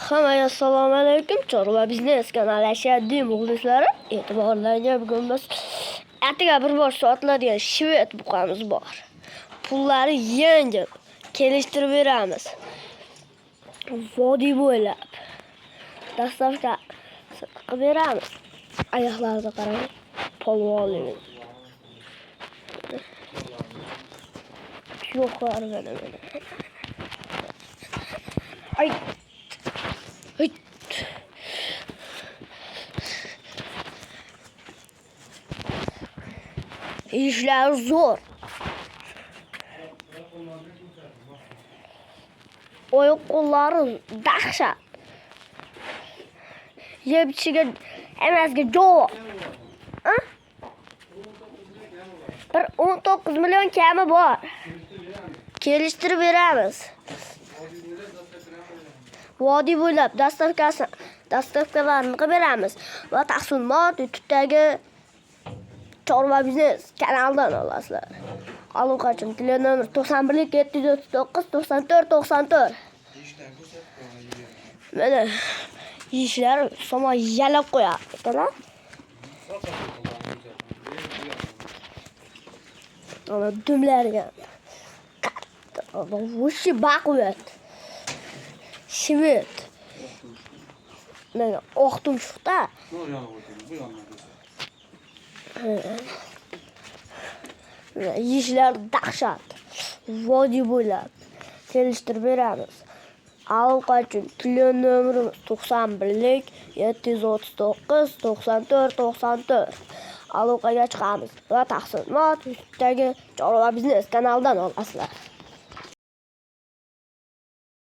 Hammaga assalomu alaykum. Chorva biznes kanali ashaddiy muxlislari, e'tiborlarga bugun biz ertaga bir bor sotiladigan shved buqamiz bor. Pullari yengil, kelishtirib beramiz. Vodiy bo'ylab dastavka qilib beramiz. Oyoqlarga qarang, polvonli. Yo'qlar mana. Ay. Ay. İşler zor. Oyoq qo'llari dahshat. Yeb ichiga emasga javob. Bir 19 million kami bor. Kelishtirib beramiz. Vodiy bo'ylab dastavkalarni qilib beramiz. Va taqsimot YouTube'dagi Chorva biznes kanalidan olasizlar. Aloqachim telefon 91 739 94 94. Mana ishlar somon yalab qo'yapti ekanlar. Ana dumlarga. Vushi baquvvat. Shved. Mana oq tumshuqda. Ishlar dahshat. Vodiy bo'ylab kelishtirib beramiz. Aloqa uchun telefon nomerimiz 91 739 94 94. Aloqaga chiqamiz va taqsimot YouTube'dagi Chorva biznes kanalidan olasizlar.